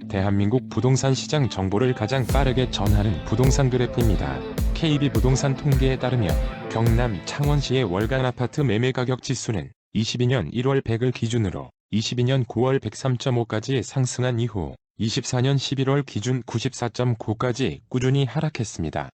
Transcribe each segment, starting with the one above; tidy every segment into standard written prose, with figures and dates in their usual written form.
대한민국 부동산 시장 정보를 가장 빠르게 전하는 부동산 그래프입니다. KB부동산 통계에 따르면 경남 창원시의 월간 아파트 매매 가격 지수는 22년 1월 100을 기준으로 22년 9월 103.5까지 상승한 이후 24년 11월 기준 94.9까지 꾸준히 하락했습니다.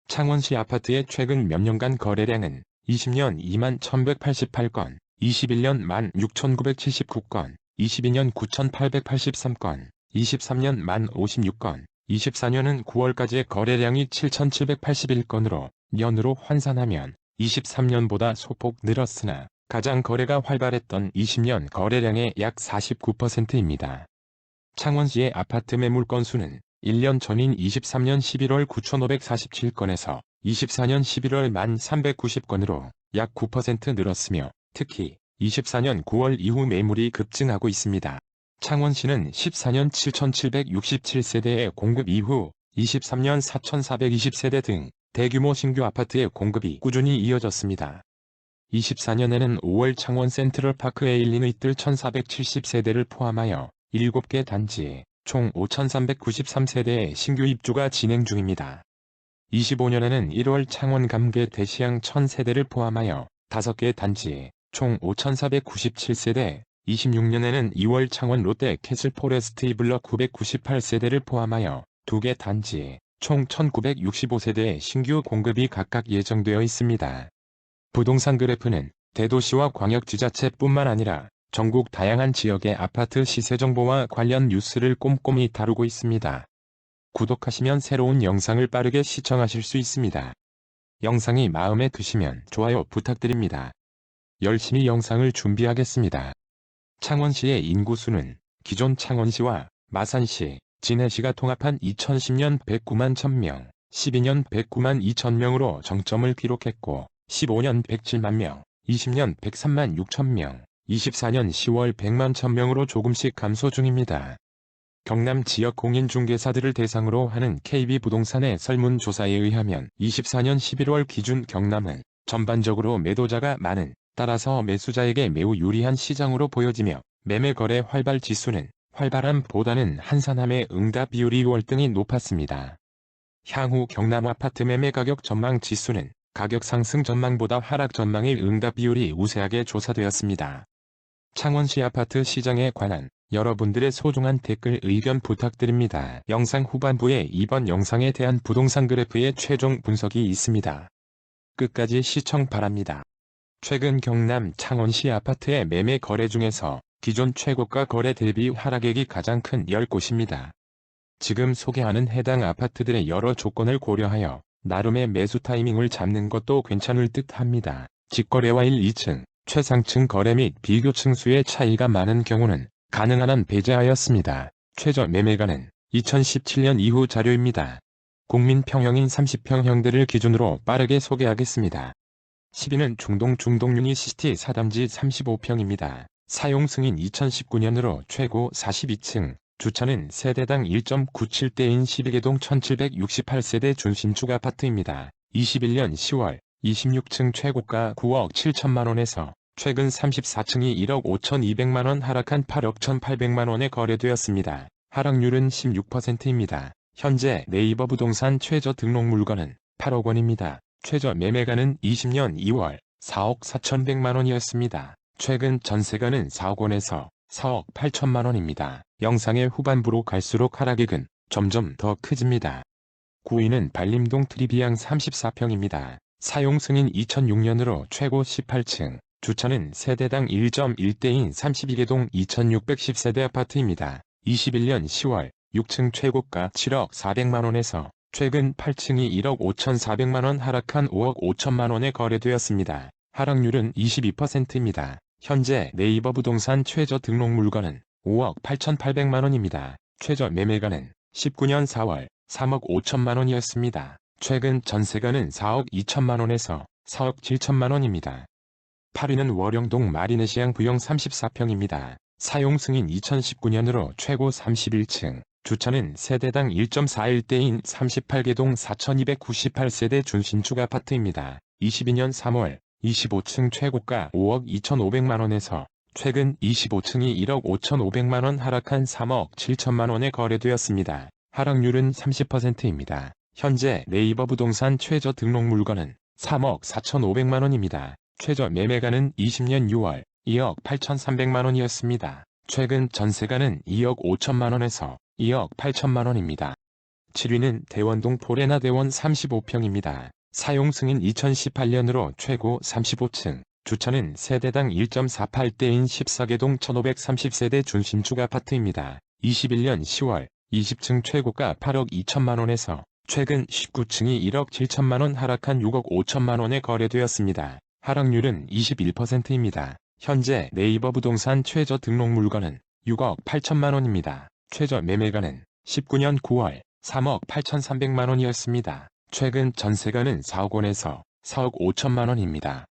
창원시 아파트의 최근 몇 년간 거래량은 20년 2만 1188건, 21년 1만 6979건, 22년 9883건, 23년 1만 56건, 24년은 9월까지의 거래량이 7781건으로 연으로 환산하면 23년보다 소폭 늘었으나 가장 거래가 활발했던 20년 거래량의 약 49%입니다. 창원시의 아파트 매물 건수는 1년 전인 23년 11월 9547건에서 24년 11월 1390건으로 약 9% 늘었으며 특히 24년 9월 이후 매물이 급증하고 있습니다. 창원시는 14년 7767세대의 공급 이후 23년 4420세대 등 대규모 신규 아파트의 공급이 꾸준히 이어졌습니다. 24년에는 5월 창원 센트럴파크에 일리는 이뜰 1470세대를 포함하여 7개 단지에 총 5393세대의 신규 입주가 진행 중입니다. 25년에는 1월 창원 감계 대시양 1000세대를 포함하여 5개 단지에 총 5497세대, 26년에는 2월 창원 롯데 캐슬 포레스트 이블럭 998세대를 포함하여 2개 단지에 총 1965세대의 신규 공급이 각각 예정되어 있습니다. 부동산 그래프는 대도시와 광역지자체뿐만 아니라 전국 다양한 지역의 아파트 시세 정보와 관련 뉴스를 꼼꼼히 다루고 있습니다. 구독하시면 새로운 영상을 빠르게 시청하실 수 있습니다. 영상이 마음에 드시면 좋아요 부탁드립니다. 열심히 영상을 준비하겠습니다. 창원시의 인구수는 기존 창원시와 마산시, 진해시가 통합한 2010년 109만 1000명, 12년 109만 2000명으로 정점을 기록했고 15년 107만 명, 20년 103만 6천명, 24년 10월 100만 1000명으로 조금씩 감소 중입니다. 경남 지역 공인중개사들을 대상으로 하는 KB부동산의 설문조사에 의하면 24년 11월 기준 경남은 전반적으로 매도자가 많은, 따라서 매수자에게 매우 유리한 시장으로 보여지며 매매 거래 활발 지수는 활발함보다는 한산함의 응답 비율이 월등히 높았습니다. 향후 경남 아파트 매매 가격 전망 지수는 가격 상승 전망보다 하락 전망의 응답 비율이 우세하게 조사되었습니다. 창원시 아파트 시장에 관한 여러분들의 소중한 댓글 의견 부탁드립니다. 영상 후반부에 이번 영상에 대한 부동산 그래프의 최종 분석이 있습니다. 끝까지 시청 바랍니다. 최근 경남 창원시 아파트의 매매 거래 중에서 기존 최고가 거래 대비 하락액이 가장 큰 10곳입니다. 지금 소개하는 해당 아파트들의 여러 조건을 고려하여 나름의 매수 타이밍을 잡는 것도 괜찮을 듯 합니다. 직거래와 1, 2층, 최상층 거래 및 비교층 수의 차이가 많은 경우는 가능한 한 배제하였습니다. 최저 매매가는 2017년 이후 자료입니다. 국민평형인 30평형대를 기준으로 빠르게 소개하겠습니다. 10위는 중동 유니시티 사담지 35평입니다. 사용 승인 2019년으로 최고 42층, 주차는 세대당 1.97대인 12개동 1768세대 준신축 아파트입니다. 21년 10월 26층 최고가 9억 7천만원에서 최근 34층이 1억 5,200만원 하락한 8억 1,800만원에 거래되었습니다. 하락률은 16%입니다. 현재 네이버 부동산 최저 등록 물건은 8억 원입니다. 최저 매매가는 20년 2월 4억 4,100만원이었습니다. 최근 전세가는 4억 원에서 4억 8천만원입니다. 영상의 후반부로 갈수록 하락액은 점점 더 커집니다. 9위는 발림동 트리비앙 34평입니다. 사용 승인 2006년으로 최고 18층, 주차는 세대당 1.1대인 32개동 2610세대 아파트입니다. 21년 10월 6층 최고가 7억 400만원에서 최근 8층이 1억 5,400만원 하락한 5억 5천만원에 거래되었습니다. 하락률은 22%입니다. 현재 네이버 부동산 최저 등록 물건은 5억 8,800만원입니다. 최저 매매가는 19년 4월 3억 5천만원이었습니다. 최근 전세가는 4억 2천만원에서 4억 7천만원입니다. 8위는 월영동 마리네시앙 부영 34평입니다. 사용 승인 2019년으로 최고 31층, 주차는 세대당 1.41대인 38개동 4298세대 준신축 아파트입니다. 22년 3월 25층 최고가 5억 2,500만원에서 최근 25층이 1억 5,500만원 하락한 3억 7천만원에 거래되었습니다. 하락률은 30%입니다. 현재 네이버 부동산 최저 등록 물건은 3억 4,500만원입니다. 최저 매매가는 20년 6월 2억 8,300만원이었습니다. 최근 전세가는 2억 5천만원에서 2억 8천만원입니다. 7위는 대원동 포레나대원 35평입니다. 사용 승인 2018년으로 최고 35층, 주차는 세대당 1.48대인 14개동 1530세대 준신축 아파트입니다. 21년 10월 20층 최고가 8억 2천만원에서 최근 19층이 1억 7천만원 하락한 6억 5천만원에 거래되었습니다. 하락률은 21%입니다. 현재 네이버 부동산 최저 등록 물건은 6억 8천만원입니다. 최저 매매가는 19년 9월 3억 8,300만원이었습니다. 최근 전세가는 4억 원에서 4억 5천만원입니다.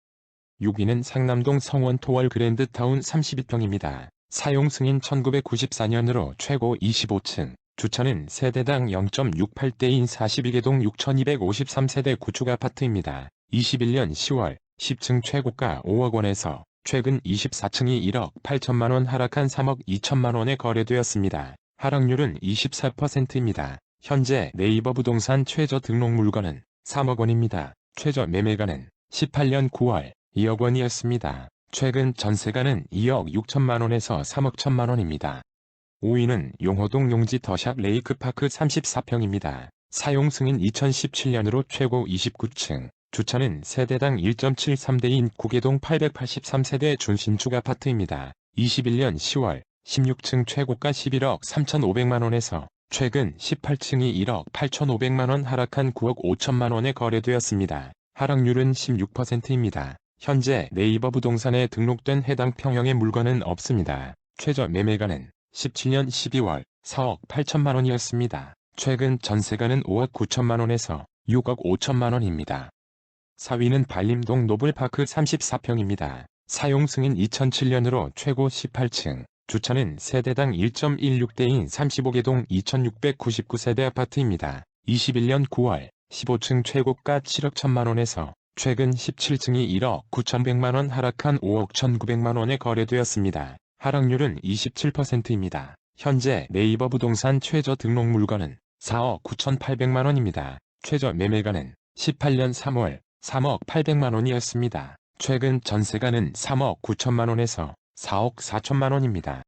6위는 상남동 성원 토월 그랜드타운 32평입니다. 사용 승인 1994년으로 최고 25층, 주차는 세대당 0.68대인 42개동 6253세대 구축 아파트입니다. 21년 10월 10층 최고가 5억 원에서 최근 24층이 1억 8천만원 하락한 3억 2천만원에 거래되었습니다. 하락률은 24%입니다. 현재 네이버 부동산 최저 등록 물건은 3억 원입니다. 최저 매매가는 18년 9월 2억 원이었습니다. 최근 전세가는 2억 6천만원에서 3억 1천만원입니다. 5위는 용호동 용지 더샵 레이크파크 34평입니다. 사용 승인 2017년으로 최고 29층, 주차는 세대당 1.73대인 9개동 883세대 준신축 아파트입니다. 21년 10월 16층 최고가 11억 3,500만원에서 최근 18층이 1억 8,500만원 하락한 9억 5천만원에 거래되었습니다. 하락률은 16%입니다. 현재 네이버 부동산에 등록된 해당 평형의 물건은 없습니다. 최저 매매가는 17년 12월 4억 8천만원이었습니다. 최근 전세가는 5억 9천만원에서 6억 5천만원입니다. 4위는 발림동 노블파크 34평입니다. 사용 승인 2007년으로 최고 18층, 주차는 세대당 1.16대인 35개동 2699세대 아파트입니다. 21년 9월 15층 최고가 7억 1천만원에서 최근 17층이 1억 9,100만원 하락한 5억 1,900만원에 거래되었습니다. 하락률은 27%입니다. 현재 네이버 부동산 최저 등록 물건은 4억 9,800만원입니다. 최저 매매가는 18년 3월 3억 800만원이었습니다. 최근 전세가는 3억 9천만원에서 4억 4천만원입니다.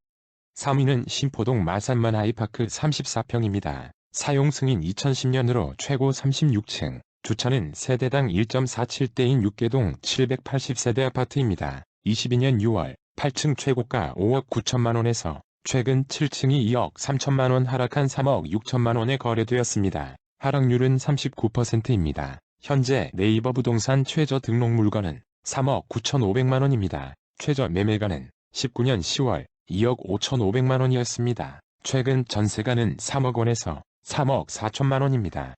3위는 신포동 마산만 하이파크 34평입니다. 사용 승인 2010년으로 최고 36층, 주차는 세대당 1.47대인 6개동 780세대 아파트입니다. 22년 6월 8층 최고가 5억 9천만원에서 최근 7층이 2억 3천만원 하락한 3억 6천만원에 거래되었습니다. 하락률은 39%입니다. 현재 네이버 부동산 최저 등록 물건은 3억 9,500만원입니다. 최저 매매가는 19년 10월 2억 5,500만원이었습니다. 최근 전세가는 3억 원에서 3억 4천만원입니다.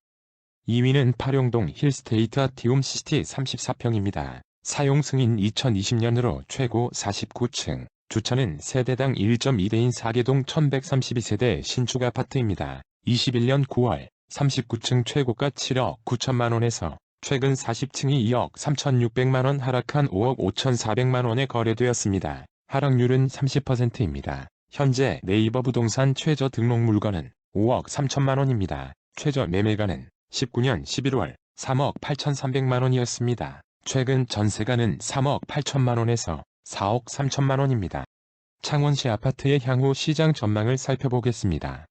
2위는 파룡동 힐스테이트 아티움 시티 34평입니다. 사용 승인 2020년으로 최고 49층, 주차는 세대당 1.2대인 4개동 1132세대 신축 아파트입니다. 21년 9월 39층 최고가 7억 9천만원에서 최근 40층이 2억 3,600만원 하락한 5억 5,400만원에 거래되었습니다. 하락률은 30%입니다. 현재 네이버 부동산 최저 등록 물건은 5억 3천만원입니다. 최저 매매가는 19년 11월 3억 8,300만원이었습니다. 최근 전세가는 3억 8천만원에서 4억 3천만원입니다. 창원시 아파트의 향후 시장 전망을 살펴보겠습니다.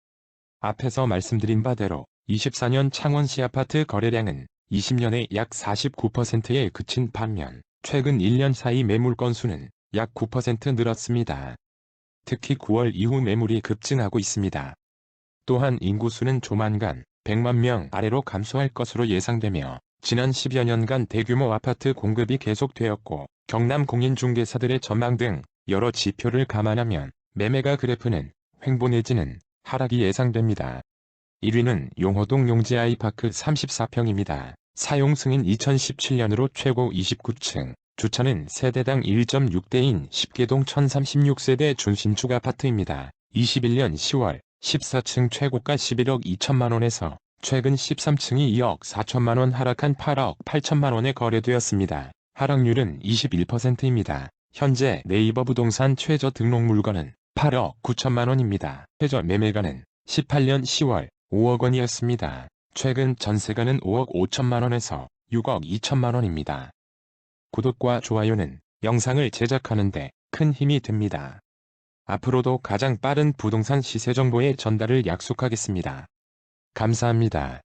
앞에서 말씀드린 바대로 24년 창원시 아파트 거래량은 20년에 약 49%에 그친 반면 최근 1년 사이 매물 건수는 약 9% 늘었습니다. 특히 9월 이후 매물이 급증하고 있습니다. 또한 인구수는 조만간 100만 명 아래로 감소할 것으로 예상되며 지난 10여 년간 대규모 아파트 공급이 계속되었고 경남 공인중개사들의 전망 등 여러 지표를 감안하면 매매가 그래프는 횡보 내지는 하락이 예상됩니다. 1위는 용호동 용지 아이파크 34평입니다. 사용 승인 2017년으로 최고 29층, 주차는 세대당 1.6대인 10개동 1036세대 준신축 아파트입니다. 21년 10월 14층 최고가 11억 2천만원에서 최근 13층이 2억 4천만원 하락한 8억 8천만원에 거래되었습니다. 하락률은 21%입니다. 현재 네이버 부동산 최저 등록 물건은 8억 9천만 원입니다. 최저 매매가는 18년 10월 5억 원이었습니다. 최근 전세가는 5억 5천만 원에서 6억 2천만 원입니다. 구독과 좋아요는 영상을 제작하는데 큰 힘이 됩니다. 앞으로도 가장 빠른 부동산 시세 정보의 전달을 약속하겠습니다. 감사합니다.